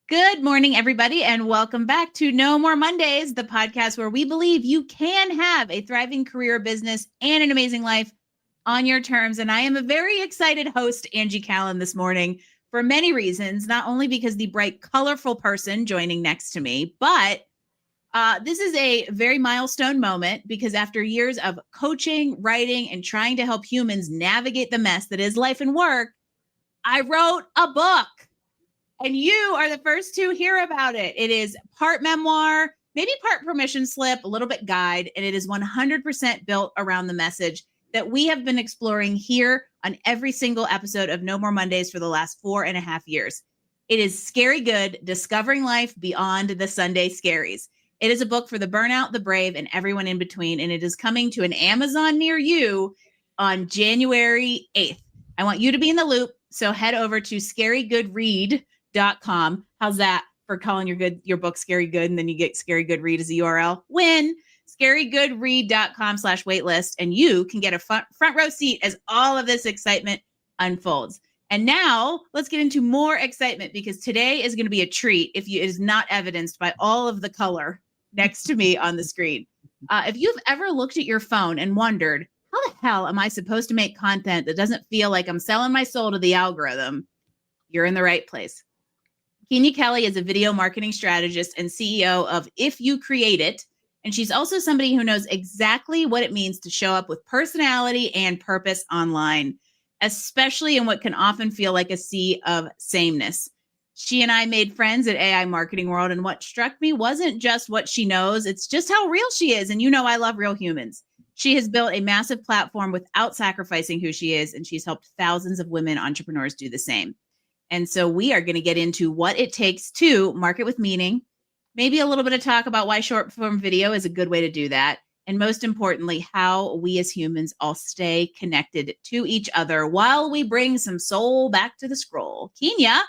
Good morning, everybody, and welcome back to No More Mondays, the podcast where we believe you can have a thriving career, business, and an amazing life on your terms. And I am a very excited host, Angie Callen, this morning for many reasons, not only because the bright, colorful person joining next to me, but this is a very milestone moment because after years of coaching, writing, and trying to help humans navigate the mess that is life and work, I wrote a book. And you are the first to hear about it. It is part memoir, maybe part permission slip, a little bit guide, and it is 100% built around the message that we have been exploring here on every single episode of No More Mondays for the last 4.5 years. It is Scary Good, Discovering Life Beyond the Sunday Scaries. It is a book for the burnout, the brave, and everyone in between, and it is coming to an Amazon near you on January 8th. I want you to be in the loop, so head over to scarygoodread.com. How's that for calling your book Scary Good and then you get Scary Good Read as a URL? Win. scarygoodread.com/waitlist and you can get a front row seat as all of this excitement unfolds. And now let's get into more excitement because today is going to be a treat if it is not evidenced by all of the color next to me on the screen. If you've ever looked at your phone and wondered, how the hell am I supposed to make content that doesn't feel like I'm selling my soul to the algorithm? You're in the right place. Angie Callen is a video marketing strategist and CEO of If You Create It. And she's also somebody who knows exactly what it means to show up with personality and purpose online, especially in what can often feel like a sea of sameness. She and I made friends at AI Marketing World. And what struck me wasn't just what she knows, it's just how real she is. And you know, I love real humans. She has built a massive platform without sacrificing who she is. And she's helped thousands of women entrepreneurs do the same. And so we are going to get into what it takes to market with meaning, maybe a little bit of talk about why short form video is a good way to do that. And most importantly, how we as humans all stay connected to each other while we bring some soul back to the scroll. Kenya,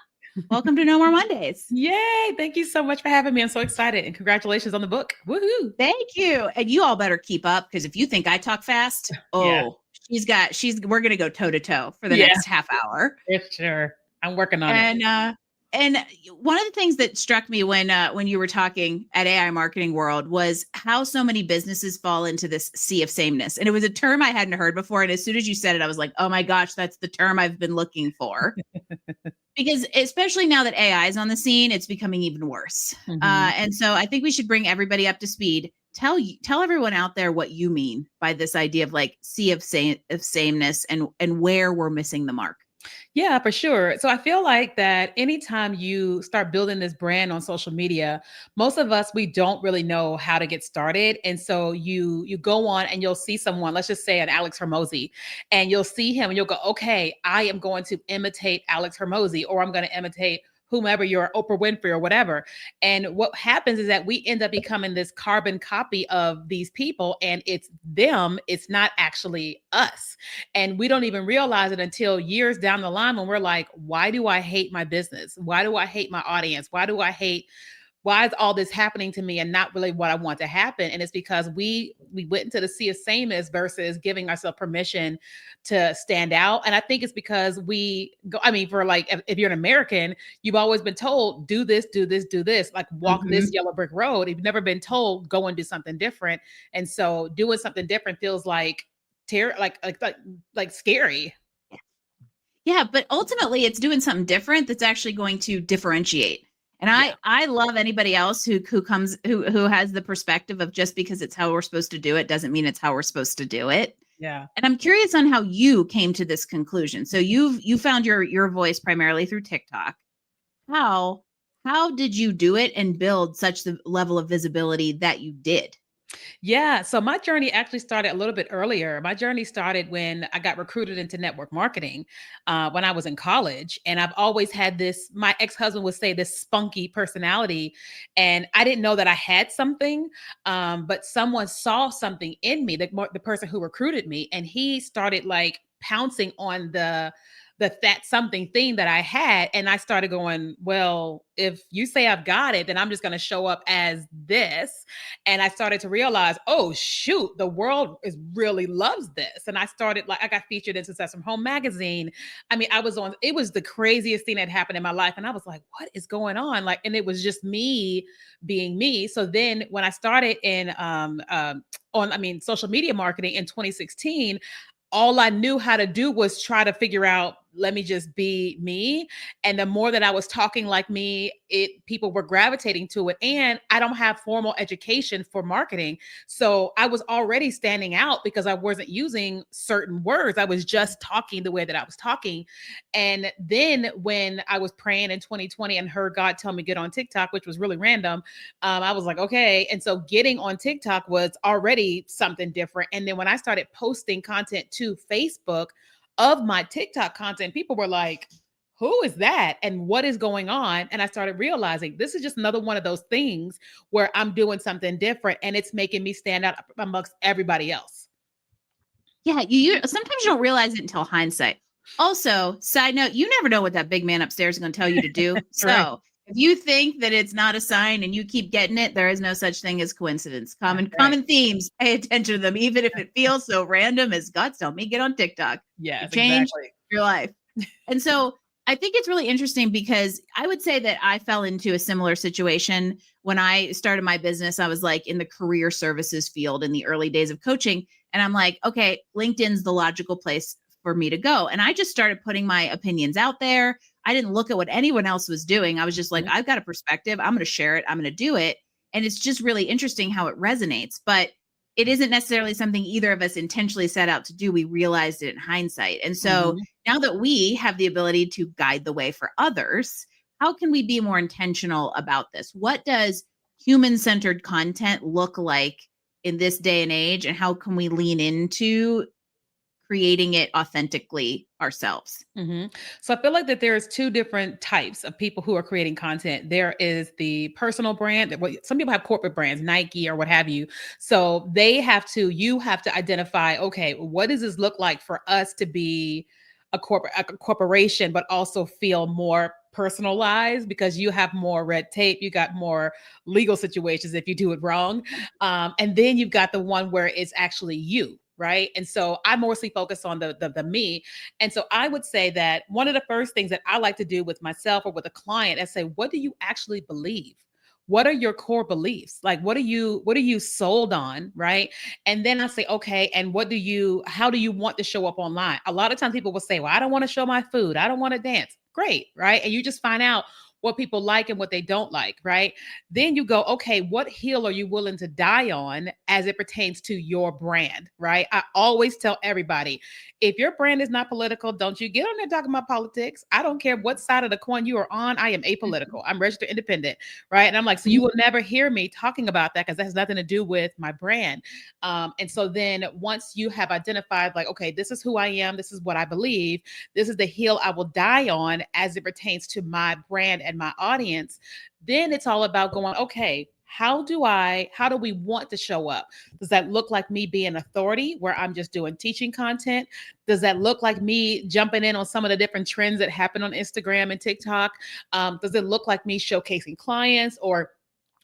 welcome to No More Mondays. Yay. Thank you so much for having me. I'm so excited and congratulations on the book. Woohoo. Thank you. And you all better keep up because if you think I talk fast, we're going to go toe to toe for the next half hour. For sure. I'm working on it. And one of the things that struck me when you were talking at AI Marketing World was how so many businesses fall into this sea of sameness. And it was a term I hadn't heard before. And as soon as you said it, I was like, oh my gosh, that's the term I've been looking for. Because especially now that AI is on the scene, it's becoming even worse. Mm-hmm. And so I think we should bring everybody up to speed. Tell everyone out there what you mean by this idea of like sea of sameness and where we're missing the mark. Yeah, for sure. So I feel like that anytime you start building this brand on social media, most of us, we don't really know how to get started. And so you go on and you'll see someone, let's just say an Alex Hormozi, and you'll see him and you'll go, okay, I am going to imitate Alex Hormozi, or I'm going to imitate whomever, you're Oprah Winfrey or whatever. And what happens is that we end up becoming this carbon copy of these people, and it's them, it's not actually us. And we don't even realize it until years down the line when we're like, why do I hate my business? Why do I hate my audience? Why is all this happening to me and not really what I want to happen? And it's because we went into the sea of sameness versus giving ourselves permission to stand out. And I think it's because for like, if you're an American, you've always been told, do this, like walk this yellow brick road. You've never been told, go and do something different. And so doing something different feels like scary. Yeah, but ultimately it's doing something different that's actually going to differentiate. And I love anybody else who has the perspective of just because it's how we're supposed to do it doesn't mean it's how we're supposed to do it. Yeah. And I'm curious on how you came to this conclusion. So you found your voice primarily through TikTok. How did you do it and build such the level of visibility that you did? Yeah. So my journey actually started a little bit earlier. My journey started when I got recruited into network marketing when I was in college. And I've always had this, my ex-husband would say, this spunky personality. And I didn't know that I had something, but someone saw something in me, the person who recruited me, and he started like pouncing on the that something thing that I had. And I started going, well, if you say I've got it, then I'm just going to show up as this. And I started to realize, oh shoot, the world is really loves this. And I started, like, I got featured in Success from Home magazine. I mean, it was the craziest thing that happened in my life. And I was like, what is going on? Like, and it was just me being me. So then when I started in social media marketing in 2016, all I knew how to do was try to figure out, let me just be me. And the more that I was talking like me, people were gravitating to it. And I don't have formal education for marketing. So I was already standing out because I wasn't using certain words. I was just talking the way that I was talking. And then when I was praying in 2020 and heard God tell me get on TikTok, which was really random, I was like, okay. And so getting on TikTok was already something different. And then when I started posting content to Facebook of my TikTok content, people were like, who is that? And what is going on? And I started realizing this is just another one of those things where I'm doing something different and it's making me stand out amongst everybody else. Yeah, you sometimes you don't realize it until hindsight. Also, side note, you never know what that big man upstairs is going to tell you to do. Right. So if you think that it's not a sign and you keep getting it, there is no such thing as coincidence. Right. Common themes, pay attention to them, even if it feels so random as God's telling me get on TikTok. Yes, Change exactly. your life. And so I think it's really interesting because I would say that I fell into a similar situation when I started my business. I was like in the career services field in the early days of coaching. And I'm like, okay, LinkedIn's the logical place for me to go. And I just started putting my opinions out there. I didn't look at what anyone else was doing. I was just like, I've got a perspective. I'm going to share it. I'm going to do it. And it's just really interesting how it resonates. But it isn't necessarily something either of us intentionally set out to do. We realized it in hindsight. And so now that we have the ability to guide the way for others, how can we be more intentional about this? What does human-centered content look like in this day and age? And how can we lean into creating it authentically ourselves? So I feel like that there's two different types of people who are creating content. There is the personal brand that some people have corporate brands, Nike or what have you. So you have to identify, okay, what does this look like for us to be a corporation, but also feel more personalized because you have more red tape, you got more legal situations if you do it wrong. And then you've got the one where it's actually you. Right. And so I mostly focus on the me. And so I would say that one of the first things that I like to do with myself or with a client is say, what do you actually believe? What are your core beliefs? Like, what are you sold on? Right. And then I say, okay, and how do you want to show up online? A lot of times people will say, well, I don't want to show my food. I don't want to dance. Great. Right. And you just find out what people like and what they don't like, right? Then you go, okay, what hill are you willing to die on as it pertains to your brand, right? I always tell everybody, if your brand is not political, don't you get on there talking about politics. I don't care what side of the coin you are on. I am apolitical. I'm registered independent, right? And I'm like, so you will never hear me talking about that because that has nothing to do with my brand. And so then once you have identified, like, okay, this is who I am, this is what I believe, this is the hill I will die on as it pertains to my brand and my audience, then it's all about going, okay, how do we want to show up? Does that look like me being authority where I'm just doing teaching content? Does that look like me jumping in on some of the different trends that happen on Instagram and TikTok? Does it look like me showcasing clients, or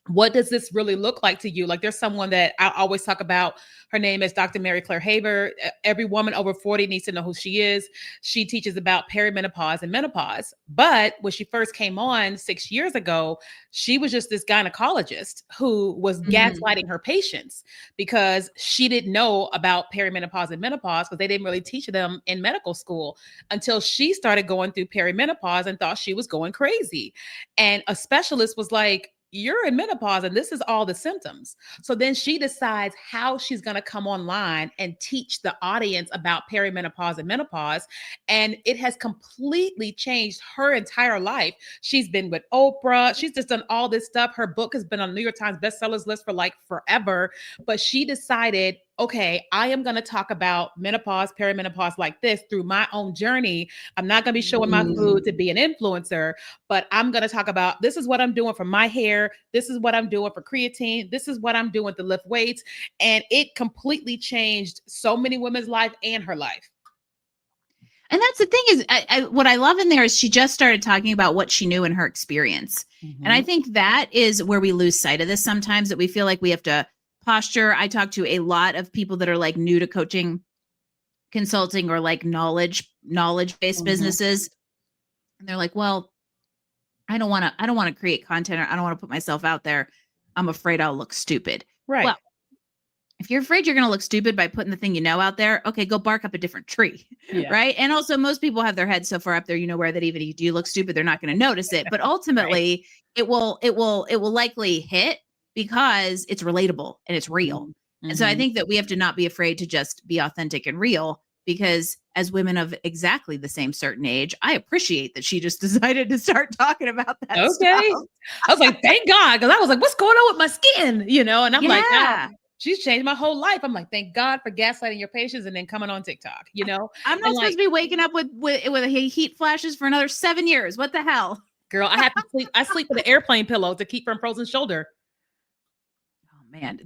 what does this really look like to you? Like, there's someone that I always talk about. Her name is Dr. Mary Claire Haber. Every woman over 40 needs to know who she is. She teaches about perimenopause and menopause. But when she first came on 6 years ago, she was just this gynecologist who was gaslighting her patients because she didn't know about perimenopause and menopause because they didn't really teach them in medical school until she started going through perimenopause and thought she was going crazy. And a specialist was like, you're in menopause and this is all the symptoms. So then she decides how she's going to come online and teach the audience about perimenopause and menopause. And it has completely changed her entire life. She's been with Oprah. She's just done all this stuff. Her book has been on the New York Times bestsellers list for like forever. But she decided, okay, I am going to talk about menopause, perimenopause like this through my own journey. I'm not going to be showing my food to be an influencer, but I'm going to talk about this is what I'm doing for my hair. This is what I'm doing for creatine. This is what I'm doing to lift weights. And it completely changed so many women's life and her life. And that's the thing is, what I love in there is she just started talking about what she knew in her experience. And I Mhm. think that is where we lose sight of this sometimes, that we feel like we have to posture. I talk to a lot of people that are like new to coaching, consulting, or like knowledge based Mhm. businesses. And they're like, well, I don't want to create content, or I don't want to put myself out there. I'm afraid I'll look stupid. Right. Well, if you're afraid you're going to look stupid by putting the thing you know out there, okay, go bark up a different tree, Yeah. right? And also, most people have their heads so far up there, where that even if you do look stupid, they're not going to notice it. But Right. ultimately, it will likely hit because it's relatable and it's real. Mhm. And so I Mhm. think that we have to not be afraid to just be authentic and real, because as women of exactly the same certain age, I appreciate that she just decided to start talking about that stuff. Okay. I was like, thank God, because I was like, what's going on with my skin? And I'm like, now Yeah. she's changed my whole life. I'm like, thank God for gaslighting your patients and then coming on TikTok. I'm And not supposed like, to be waking up with heat flashes for another 7 years. What the hell? girl, I have to sleep. I sleep with an airplane pillow to keep from frozen shoulder. Oh man,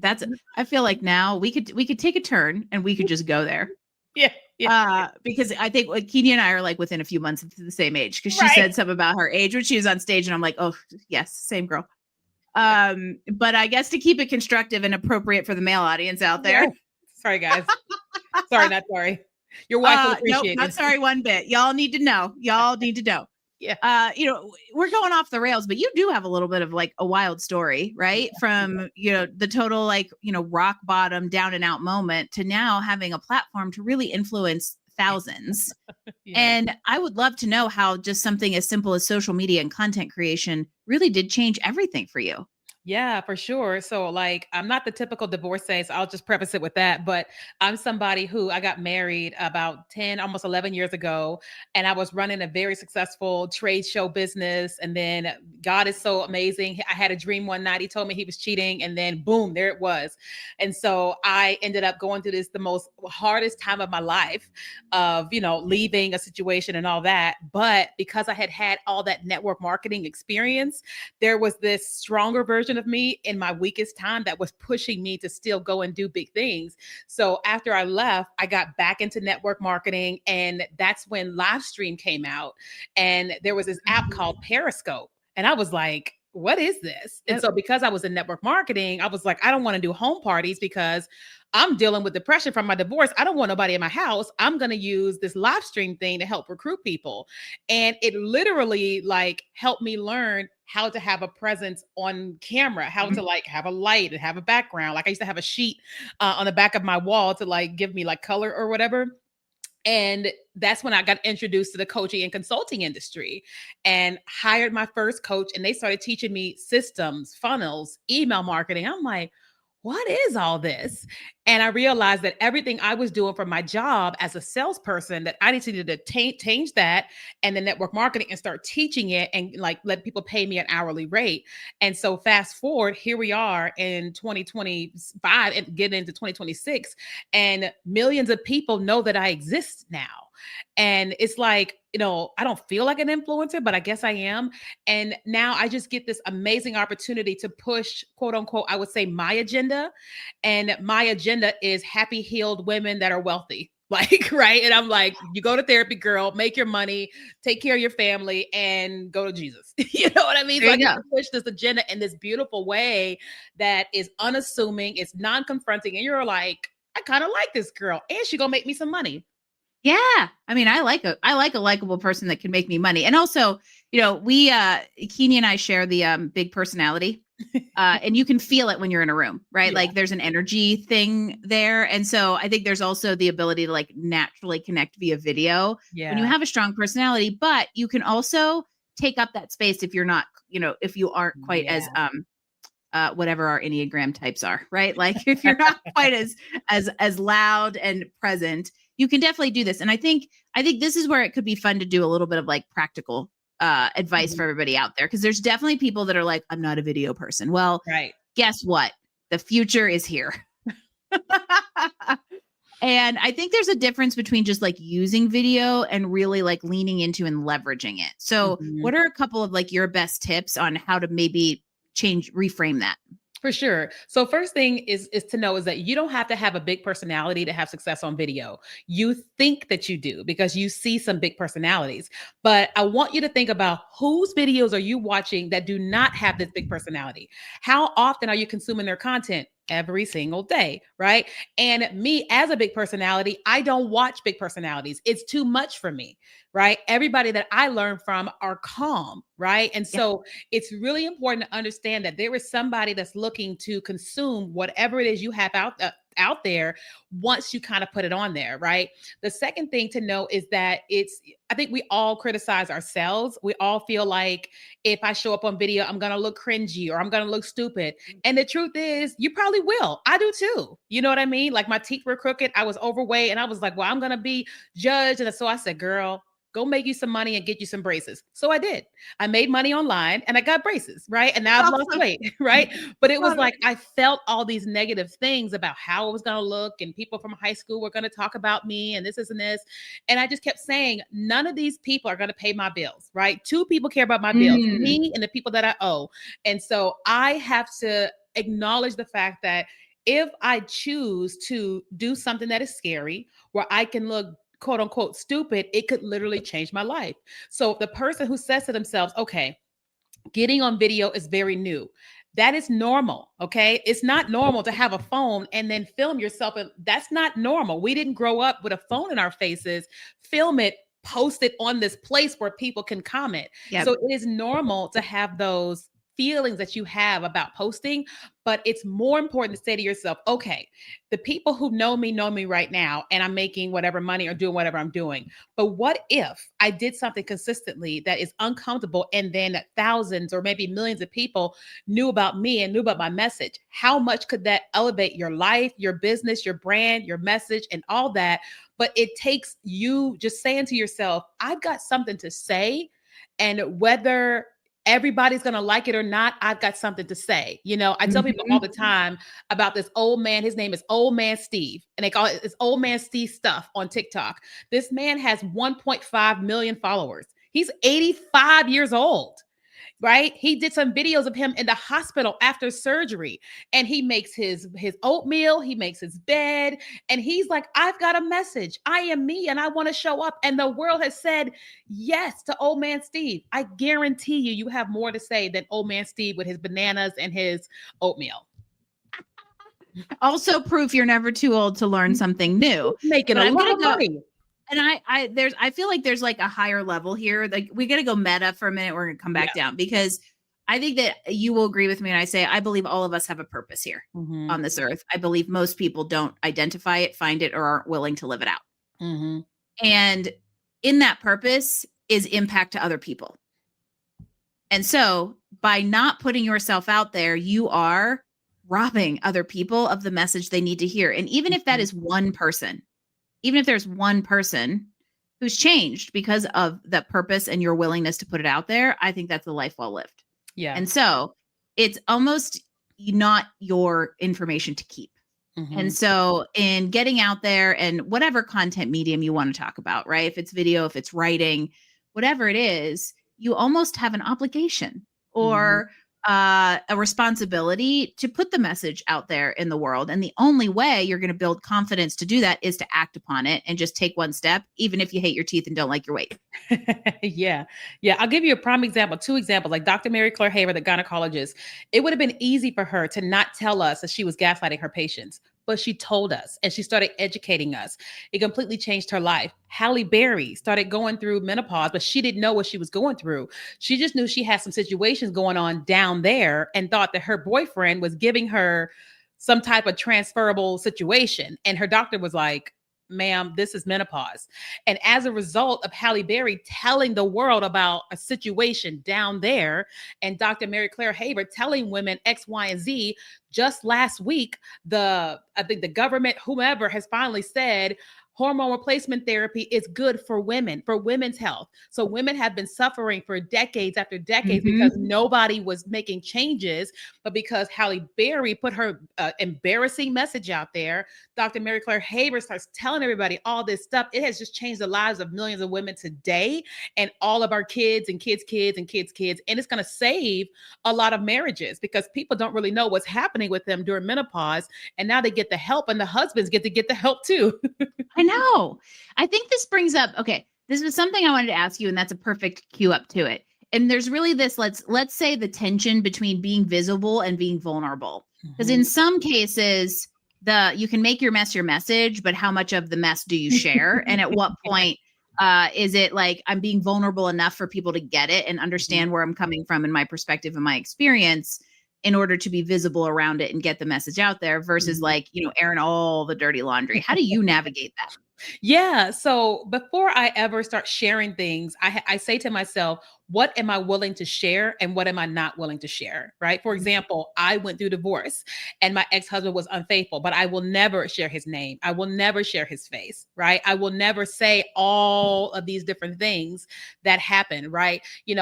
I feel like now we could take a turn and we could just go there. Yeah. Yeah. Because I think like Kenya and I are like within a few months of the same age, because she Right. said something about her age when she was on stage, and I'm like, oh yes, same girl. But I guess to keep it constructive and appropriate for the male audience out there. Right. Sorry, guys. Sorry, not sorry. Your wife will Nope, appreciate not this. sorry one bit. Y'all need to know. Y'all need to know. Yeah. We're going off the rails, but you do have a little bit of like a wild story, right? From, the total like, rock bottom, down and out moment to now having a platform to really influence thousands. Yeah. And I would love to know how just something as simple as social media and content creation really did change everything for you. Yeah, for sure. So, like, I'm not the typical divorcee, so I'll just preface it with that. But I'm somebody who I got married about 10, almost 11 years ago, and I was running a very successful trade show business. And then God is so amazing. I had a dream one night. He told me he was cheating, and then boom, there it was. And so I ended up going through the most hardest time of my life of, leaving a situation and all that. But because I had had all that network marketing experience, there was this stronger version of me in my weakest time that was pushing me to still go and do big things. So after I left, I got back into network marketing, and that's when live stream came out, and there was this app called Periscope, and I was like, what is this? And Yep. so because I was in network marketing, I was like, I don't want to do home parties because I'm dealing with depression from my divorce. I don't want nobody in my house. I'm going to use this live stream thing to help recruit people. And it literally like helped me learn how to have a presence on camera, how to like have a light and have a background. Like I used to have a sheet on the back of my wall to like give me like color or whatever. And that's when I got introduced to the coaching and consulting industry and hired my first coach. And they started teaching me systems, funnels, email marketing. I'm like, what is all this? And I realized that everything I was doing for my job as a salesperson, that I needed to change that and the network marketing and start teaching it and like let people pay me an hourly rate. And so fast forward, here we are in 2025 and getting into 2026, and millions of people know that I exist now. And it's like, I don't feel like an influencer, but I guess I am. And now I just get this amazing opportunity to push, quote unquote, I would say my agenda. And my agenda is happy, healed women that are wealthy. Like, right. And I'm like, you go to therapy, girl, make your money, take care of your family, and go to Jesus. You know what I mean? There So I you get go. to push this agenda in this beautiful way that is unassuming, it's non-confronting. And you're like, I kind of like this girl, and she gonna make me some money. Yeah. I mean, I like a likable person that can make me money. And also, we Kenya and I share the big personality. And you can feel it when you're in a room, right? Yeah. Like there's an energy thing there. And so I think there's also the ability to like naturally connect via video when you Yeah. have a strong personality, but you can also take up that space if you're not, if you aren't quite as Yeah. whatever our Enneagram types are, right? Like if you're not quite as loud and present, you can definitely do this. And I think this is where it could be fun to do a little bit of like practical advice for Mhm. everybody out there, because there's definitely people that are like, I'm not a video person. Well, Right. guess what? The future is here. And I think there's a difference between just like using video and really like leaning into and leveraging it. So, Mhm. what are a couple of like your best tips on how to maybe reframe that? For sure. So first thing is to know is that you don't have to have a big personality to have success on video. You think that you do because you see some big personalities. But I want you to think about whose videos are you watching that do not have this big personality? How often are you consuming their content? Every single day, right? And me as a big personality, I don't watch big personalities. It's too much for me, right? Everybody that I learn from are calm, right? And Yeah. so it's really important to understand that there is somebody that's looking to consume whatever it is you have out there once you kind of put it on there, right? The second thing to know is that I think we all criticize ourselves. We all feel like if I show up on video, I'm going to look cringy or I'm going to look stupid. And the truth is, you probably will. I do too. You know what I mean? Like my teeth were crooked, I was overweight, and I was like, well, I'm going to be judged. And so I said, girl, go make you some money and get you some braces. So I did. I made money online and I got braces, right? And now I've lost Awesome. weight, right? But it was Love it. like I felt all these negative things about how I was going to look, and people from high school were going to talk about me and this and this. And I just kept saying, none of these people are going to pay my bills, right? Two people care about my bills, Mm. me and the people that I owe. And so I have to acknowledge the fact that if I choose to do something that is scary, where I can look quote unquote stupid, it could literally change my life. So the person who says to themselves, okay, getting on video is very new. That is normal. Okay. It's not normal to have a phone and then film yourself. And that's not normal. We didn't grow up with a phone in our faces, film it, post it on this place where people can comment. Yep. So it is normal to have those feelings that you have about posting, but it's more important to say to yourself, okay, the people who know me right now, and I'm making whatever money or doing whatever I'm doing. But what if I did something consistently that is uncomfortable and then thousands or maybe millions of people knew about me and knew about my message? How much could that elevate your life, your business, your brand, your message, and all that? But it takes you just saying to yourself, I've got something to say. And whether everybody's going to like it or not, I've got something to say. You know, I tell people all the Mhm. time about this old man. His name is Old Man Steve, and they call it it's Old Man Steve stuff on TikTok. This man has 1.5 million followers. He's 85 years old, right? He did some videos of him in the hospital after surgery, and he makes his oatmeal, he makes his bed, and he's like, I've got a message. I am me and I want to show up. And the world has said yes to Old Man Steve. I guarantee you have more to say than Old Man Steve with his bananas and his oatmeal. Also proof you're never too old to learn something new. Making But a I'm lot gonna of go, money. and I feel like there's like a higher level here. Like we gotta go meta for a minute. We're gonna come Yeah. back down because I think that you will agree with me when I say I believe all of us have a purpose here Mm-hmm. on this earth. I believe most people don't identify it, find it, or aren't willing to live it out. Mm-hmm. And in that purpose is impact to other people. And so by not putting yourself out there, you are robbing other people of the message they need to hear. And even if that is one person, even if there's one person who's changed because of that purpose and your willingness to put it out there, I think that's a life well lived. Yeah. And so it's almost not your information to keep. Mm-hmm. And so in getting out there and whatever content medium you want to talk about, right? If it's video, if it's writing, whatever it is, you almost have an obligation Mm-hmm. or a responsibility to put the message out there in the world. And the only way you're going to build confidence to do that is to act upon it and just take one step, even if you hate your teeth and don't like your weight. Yeah. Yeah. I'll give you a prime example, two examples. Like Dr. Mary Claire Haver, the gynecologist, it would have been easy for her to not tell us that she was gaslighting her patients, but she told us and she started educating us. It completely changed her life. Halle Berry started going through menopause, but she didn't know what she was going through. She just knew she had some situations going on down there and thought that her boyfriend was giving her some type of transferable situation. And her doctor was like, ma'am, this is menopause. And as a result of Halle Berry telling the world about a situation down there, and Dr. Mary Claire Haver telling women X, Y, and Z, just last week, I think the government, whomever, has finally said, hormone replacement therapy is good for women, for women's health. So women have been suffering for decades after decades Mm-hmm. because nobody was making changes. But because Halle Berry put her embarrassing message out there, Dr. Mary Claire Haber starts telling everybody all this stuff. It has just changed the lives of millions of women today and all of our kids and kids, kids and kids, kids. And it's going to save a lot of marriages because people don't really know what's happening with them during menopause. And now they get the help, and the husbands get to get the help too. I know. I think this brings up, okay, this was something I wanted to ask you, and that's a perfect cue up to it. And there's really this, let's say the tension between being visible and being vulnerable. Because in some cases, you can make your mess your message, but how much of the mess do you share? And at what point is it like I'm being vulnerable enough for people to get it and understand where I'm coming from and my perspective and my experience in order to be visible around it and get the message out there versus like, airing all the dirty laundry? How do you navigate that? Yeah. So before I ever start sharing things, I say to myself, what am I willing to share and what am I not willing to share? Right. For example, I went through divorce and my ex husband was unfaithful, but I will never share his name. I will never share his face. Right. I will never say all of these different things that happen. Right.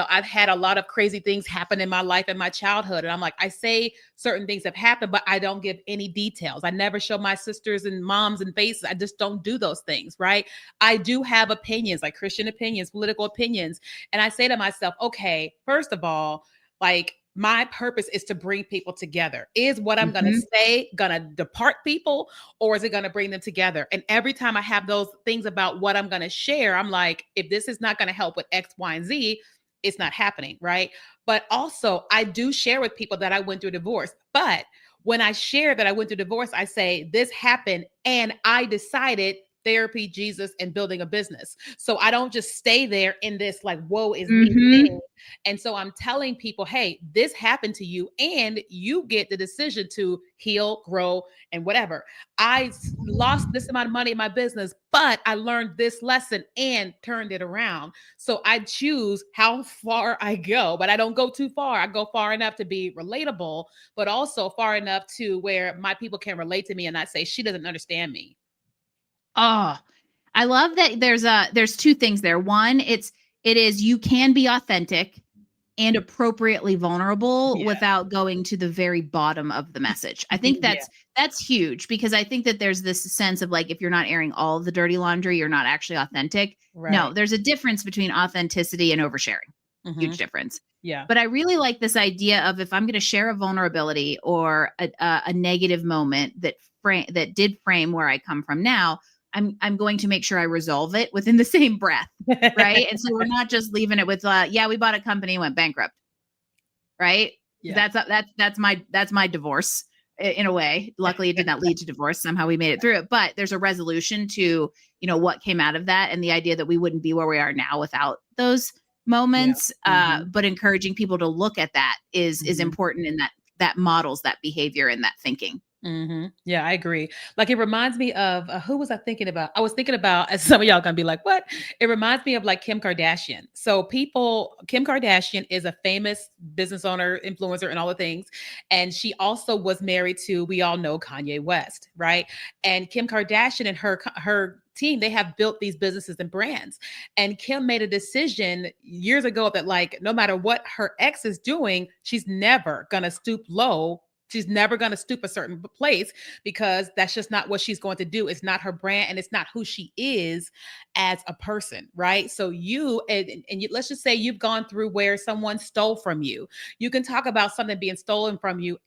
I've had a lot of crazy things happen in my life in my childhood. And I'm like, I say certain things have happened, but I don't give any details. I never show my sisters and moms and faces. I just don't do those things. Right. I do have opinions, like Christian opinions, political opinions. And I say to myself, okay, first of all, like my purpose is to bring people together. Is what I'm going to say going to depart people, or is it going to bring them together? And every time I have those things about what I'm going to share, I'm like, if this is not going to help with X, Y, and Z, it's not happening. Right. But also I do share with people that I went through divorce. But when I share that I went through divorce, I say this happened and I decided therapy, Jesus, and building a business. So I don't just stay there in this like, woe is me thing. And so I'm telling people, hey, this happened to you and you get the decision to heal, grow, and whatever. I lost this amount of money in my business, but I learned this lesson and turned it around. So I choose how far I go, but I don't go too far. I go far enough to be relatable, but also far enough to where my people can relate to me and not say, she doesn't understand me. Oh, I love that there's two things there. One, it is you can be authentic and appropriately vulnerable Yeah. without going to the very bottom of the message. I think Yeah. that's huge because I think that there's this sense of like if you're not airing all of the dirty laundry, you're not actually authentic. No, Right. there's a difference between authenticity and oversharing. Huge difference. Yeah. But I really like this idea of if I'm going to share a vulnerability or a negative moment that did frame where I come from now, I'm going to make sure I resolve it within the same breath, right? And so we're not just leaving it with yeah, we bought a company and went bankrupt, right? Yeah. That's my divorce in a way. Luckily, it did not lead to divorce. Somehow we made it through it, but there's a resolution to what came out of that, and the idea that we wouldn't be where we are now without those Yeah. moments. But encouraging people to look at that is important, in that models that behavior and that thinking. Yeah, I agree. Like it reminds me of who was I thinking about? I was thinking about, as some of y'all gonna be like, what? It reminds me of like Kim Kardashian. So Kim Kardashian is a famous business owner, influencer, and all the things. And she also was married to, we all know, Kanye West, right? And Kim Kardashian and her team, they have built these businesses and brands. And Kim made a decision years ago that like, no matter what her ex is doing, she's never gonna stoop low. She's never going to stoop a certain place because that's just not what she's going to do. It's not her brand and it's not who she is as a person, right? So let's just say you've gone through where someone stole from you. You can talk about something being stolen from you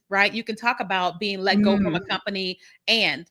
right? You can talk about being let go from a company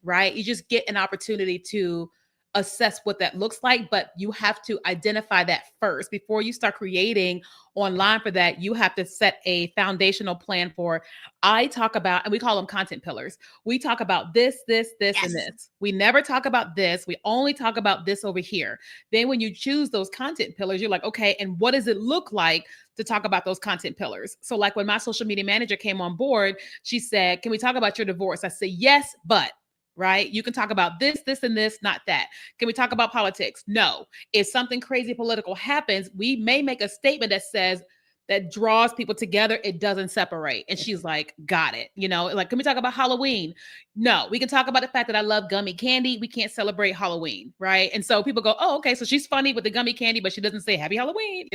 right? You just get an opportunity to assess what that looks like, but you have to identify that first before you start creating online for that. You have to set a foundational plan for. I talk about, and we call them content pillars. We talk about this, Yes. and this. We never talk about this. We only talk about this over here. Then when you choose those content pillars, you're like, okay, and what does it look like to talk about those content pillars? So like when my social media manager came on board, she said, can we talk about your divorce? I said, yes, but right? You can talk about this, and this, not that. Can we talk about politics? No. If something crazy political happens, we may make a statement that says, that draws people together. It doesn't separate. And she's like, got it. Like, can we talk about Halloween? No, we can talk about the fact that I love gummy candy. We can't celebrate Halloween. Right. And so people go, oh, okay. So she's funny with the gummy candy, but she doesn't say happy Halloween.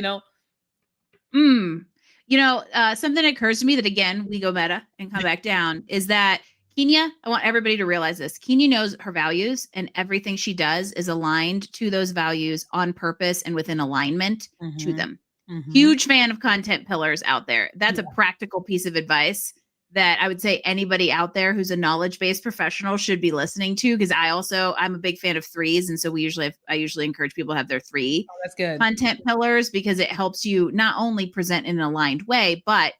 Something occurs to me that, again, we go meta and come back down, is that Kenya, I want everybody to realize this. Kenya knows her values, and everything she does is aligned to those values on purpose and within alignment to them. Huge fan of content pillars out there. That's a practical piece of advice that I would say anybody out there who's a knowledge-based professional should be listening to, because I'm a big fan of threes. And so I usually encourage people to have their three that's good content pillars, because it helps you not only present in an aligned way, but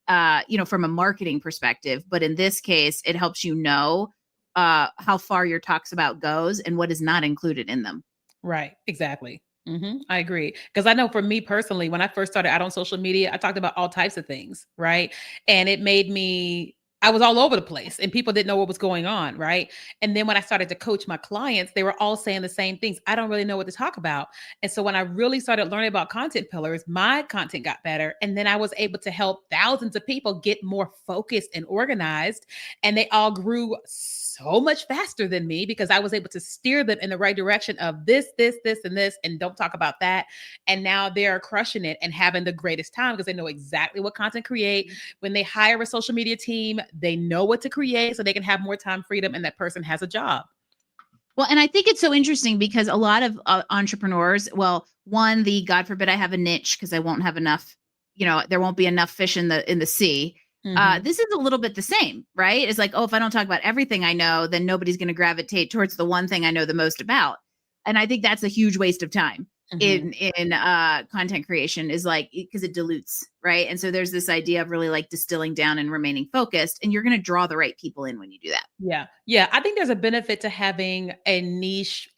from a marketing perspective, but in this case, it helps you know how far your talks about goes and what is not included in them. Right. Exactly. I agree. Because I know for me personally, when I first started out on social media, I talked about all types of things. Right. And it made I was all over the place and people didn't know what was going on. Right. And then when I started to coach my clients, they were all saying the same things. I don't really know what to talk about. And so when I really started learning about content pillars, my content got better. And then I was able to help thousands of people get more focused and organized. And they all grew so much faster than me because I was able to steer them in the right direction of this, and this, and don't talk about that. And now they're crushing it and having the greatest time because they know exactly what content create. When they hire a social media team, they know what to create so they can have more time freedom and that person has a job. Well, and I think it's so interesting because a lot of entrepreneurs, one, God forbid I have a niche because I won't have enough, there won't be enough fish in the sea. This is a little bit the same, right? It's like, if I don't talk about everything I know, then nobody's going to gravitate towards the one thing I know the most about. And I think that's a huge waste of time in content creation, is like, because it dilutes, right? And so there's this idea of really like distilling down and remaining focused, and you're going to draw the right people in when you do that. Yeah. Yeah. I think there's a benefit to having a niche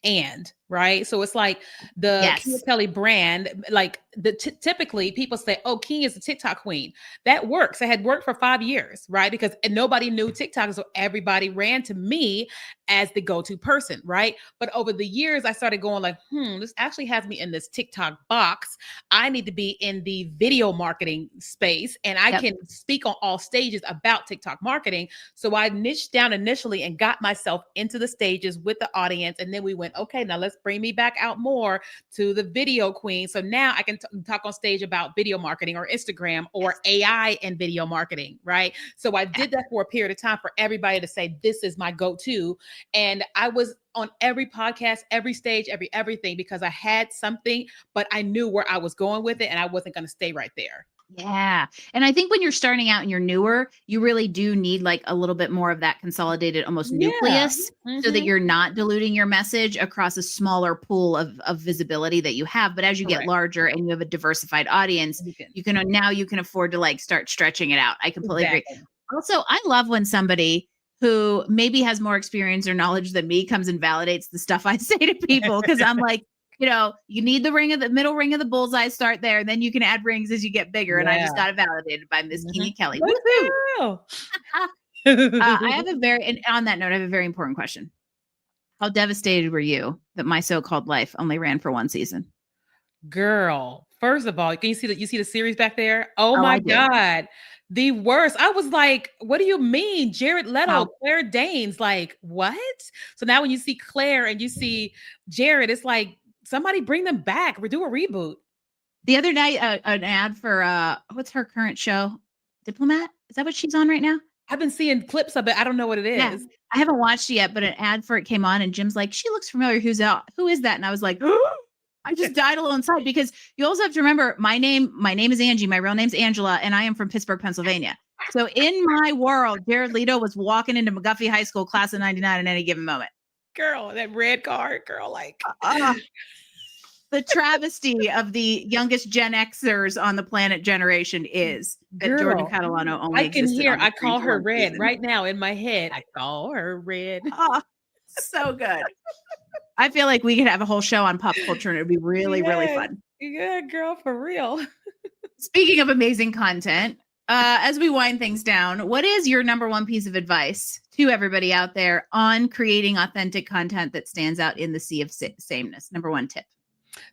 right? So it's like the Kenya Kelly brand, like typically people say, oh, Kenya is a TikTok queen. That works. It had worked for 5 years, right? Because nobody knew TikTok. So everybody ran to me as the go-to person, right? But over the years, I started going like, this actually has me in this TikTok box. I need to be in the video marketing space, and I can speak on all stages about TikTok marketing. So I niched down initially and got myself into the stages with the audience. And then we went, okay, now let's bring me back out more to the video queen. So now I can talk on stage about video marketing or Instagram or AI and video marketing, right? So I did that for a period of time for everybody to say, this is my go-to. And I was on every podcast, every stage, everything, because I had something, but I knew where I was going with it and I wasn't going to stay right there. Yeah. And I think when you're starting out and you're newer, you really do need like a little bit more of that consolidated almost nucleus so that you're not diluting your message across a smaller pool of visibility that you have. But as you get larger and you have a diversified audience, you can afford to like start stretching it out. I completely agree. Also, I love when somebody who maybe has more experience or knowledge than me comes and validates the stuff I say to people, because I'm like, you need the middle ring of the bullseye, start there, and then you can add rings as you get bigger. And I just got it validated by Miss Kenya Kelly. Woohoo! I have on that note, I have a very important question. How devastated were you that My So-Called Life only ran for one season? Girl, first of all, can you see the series back there? Oh my God. The worst. I was like, what do you mean? Jared Leto, Claire Danes, like what? So now when you see Claire and you see Jared, it's like, somebody bring them back. We do a reboot. The other night, an ad for what's her current show? Diplomat? Is that what she's on right now? I've been seeing clips of it. I don't know what it is. Yeah, I haven't watched it yet, but an ad for it came on, and Jim's like, she looks familiar. Who is that? And I was like, I just died a little inside, because you also have to remember my name is Angie. My real name's Angela, and I am from Pittsburgh, Pennsylvania. So in my world, Jared Leto was walking into McGuffey High School, class of 99 at any given moment. Girl, that red card, girl, like the travesty of the youngest Gen Xers on the planet generation is that Jordan Catalano only existed. I call her red right now in my head. I call her red. Oh, so good. I feel like we could have a whole show on pop culture and it'd be really, really fun. Yeah, girl, for real. Speaking of amazing content, as we wind things down, what is your number one piece of advice to everybody out there on creating authentic content that stands out in the sea of sameness? Number one tip.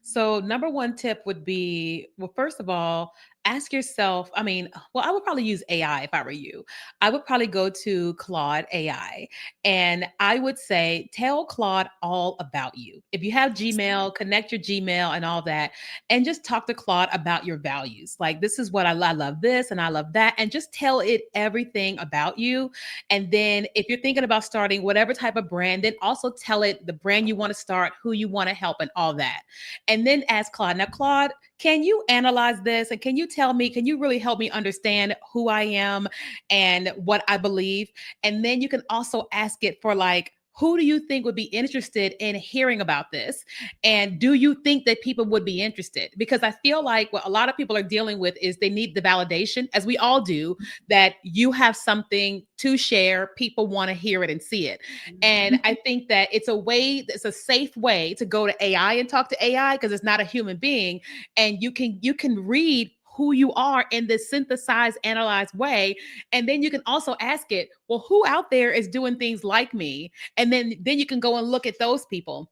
So number one tip would be, well, first of all, ask yourself, I mean, well, I would probably use AI if I were you. I would probably go to Claude AI and I would say, tell Claude all about you. If you have Gmail, connect your Gmail and all that, and just talk to Claude about your values. Like, this is what I love this and I love that. And just tell it everything about you. And then if you're thinking about starting whatever type of brand, then also tell it the brand you want to start, who you want to help, and all that. And then ask Claude, now, Claude, can you analyze this and can you tell me, can you really help me understand who I am and what I believe? And then you can also ask it for like, who do you think would be interested in hearing about this? And do you think that people would be interested? Because I feel like what a lot of people are dealing with is they need the validation, as we all do, that you have something to share. People want to hear it and see it. And I think that it's a safe way to go to AI and talk to AI because it's not a human being. And you can read who you are in this synthesized, analyzed way. And then you can also ask it, well, who out there is doing things like me? And then you can go and look at those people.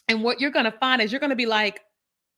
And what you're going to find is you're going to be like,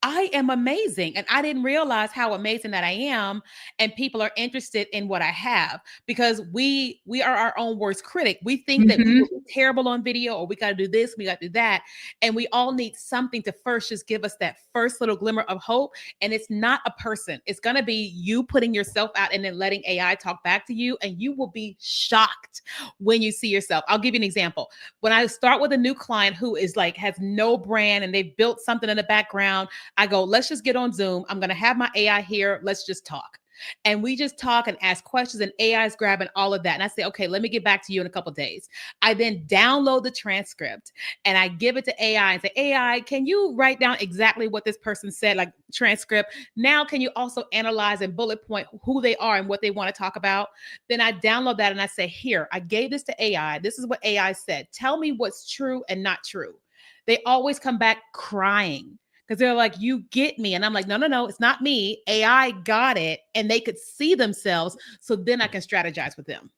I am amazing. And I didn't realize how amazing that I am. And people are interested in what I have because we are our own worst critic. We think that we Mhm. will be terrible on video or we got to do this, we got to do that. And we all need something to first just give us that first little glimmer of hope. And it's not a person. It's going to be you putting yourself out and then letting AI talk back to you. And you will be shocked when you see yourself. I'll give you an example. When I start with a new client who is like, has no brand and they've built something in the background, I go, let's just get on Zoom. I'm going to have my AI here. Let's just talk. And we just talk and ask questions, and AI is grabbing all of that. And I say, okay, let me get back to you in a couple of days. I then download the transcript and I give it to AI and say, AI, can you write down exactly what this person said, like transcript? Now, can you also analyze and bullet point who they are and what they want to talk about? Then I download that and I say, here, I gave this to AI. This is what AI said. Tell me what's true and not true. They always come back crying because they're like, you get me. And I'm like, no, no, no, it's not me. AI got it. And they could see themselves. So then I can strategize with them.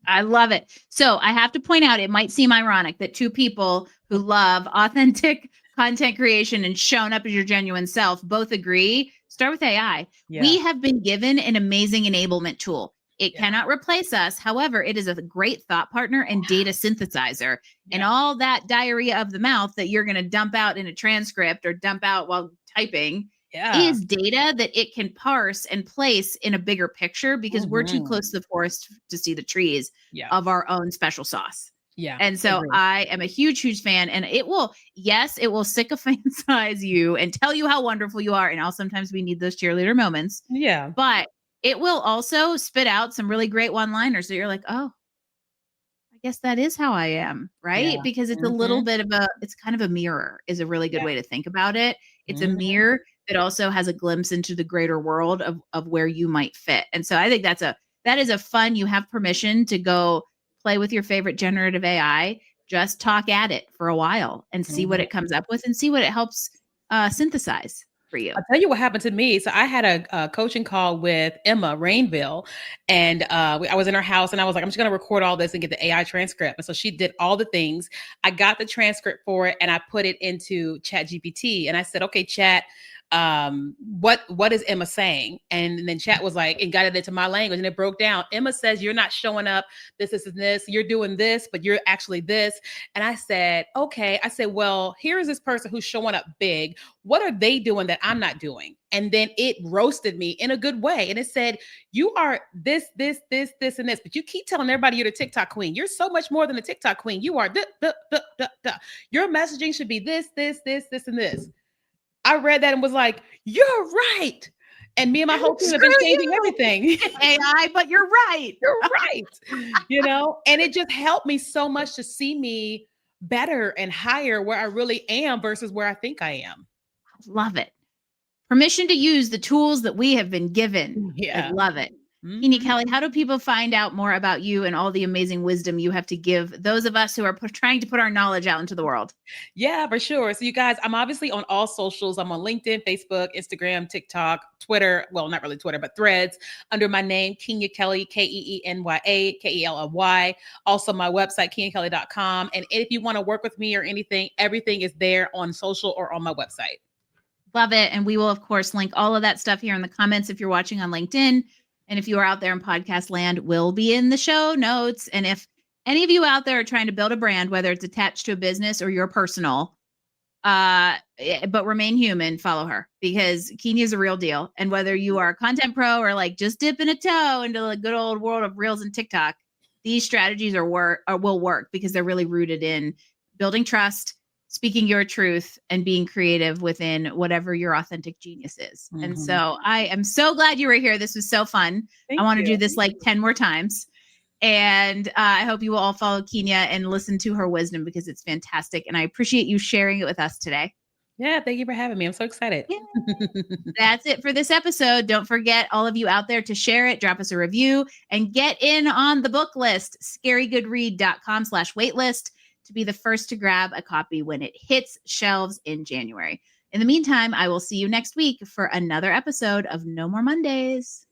I love it. So I have to point out, it might seem ironic that two people who love authentic content creation and showing up as your genuine self both agree. Start with AI. Yeah. We have been given an amazing enablement tool. It Yeah. cannot replace us. However, it is a great thought partner and data synthesizer. And all that diarrhea of the mouth that you're going to dump out in a transcript or dump out while typing is data that it can parse and place in a bigger picture because we're too close to the forest to see the trees of our own special sauce. Yeah. And so I am a huge, huge fan. And it will sycophanticize you and tell you how wonderful you are. And I'll sometimes we need those cheerleader moments. Yeah. But it will also spit out some really great one-liners that you're like, oh, I guess that is how I am, right? Yeah. Because it's a little bit of it's kind of a mirror is a really good way to think about it. It's a mirror that also has a glimpse into the greater world of where you might fit. And so I think that is a fun, you have permission to go play with your favorite generative AI, just talk at it for a while and see what it comes up with and see what it helps synthesize for you. I'll tell you what happened to me. So I had a coaching call with Emma Rainville, and I was in her house, and I was like, I'm just going to record all this and get the AI transcript. And so she did all the things. I got the transcript for it, and I put it into Chat GPT, and I said, okay, Chat, what is Emma saying? And then Chat was like, and got it into my language, and it broke down. Emma says, you're not showing up, this and this, you're doing this, but you're actually this. And I said, okay. I said, well, here is this person who's showing up big. What are they doing that I'm not doing? And then it roasted me in a good way. And it said, you are this, and this, but you keep telling everybody you're the TikTok queen. You're so much more than a TikTok queen. You are your messaging should be this, and this. I read that and was like, you're right. And me and my whole team have been changing everything. AI, but you're right. You're right. And it just helped me so much to see me better and higher where I really am versus where I think I am. Love it. Permission to use the tools that we have been given. Yeah. I love it. Angie Callen, how do people find out more about you and all the amazing wisdom you have to give those of us who are trying to put our knowledge out into the world? Yeah, for sure. So you guys, I'm obviously on all socials. I'm on LinkedIn, Facebook, Instagram, TikTok, Twitter. Well, not really Twitter, but Threads under my name, Kenya Kelly, Keenya, Kelly. Also my website, kenyakelly.com. And if you want to work with me or anything, everything is there on social or on my website. Love it. And we will, of course, link all of that stuff here in the comments if you're watching on LinkedIn. And if you are out there in podcast land, will be in the show notes. And if any of you out there are trying to build a brand, whether it's attached to a business or your personal, but remain human, follow her, because Kenya is a real deal. And whether you are a content pro or like just dipping a toe into the good old world of Reels and TikTok, these strategies will work because they're really rooted in building trust, speaking your truth, and being creative within whatever your authentic genius is. Mhm. And so I am so glad you were here. This was so fun. Thank I want to you. do this like 10 more times. And I hope you will all follow Kenya and listen to her wisdom because it's fantastic. And I appreciate you sharing it with us today. Yeah, thank you for having me. I'm so excited. That's it for this episode. Don't forget, all of you out there, to share it, drop us a review, and get in on the book list, scarygoodread.com/waitlist, to be the first to grab a copy when it hits shelves in January. In the meantime, I will see you next week for another episode of No More Mondays.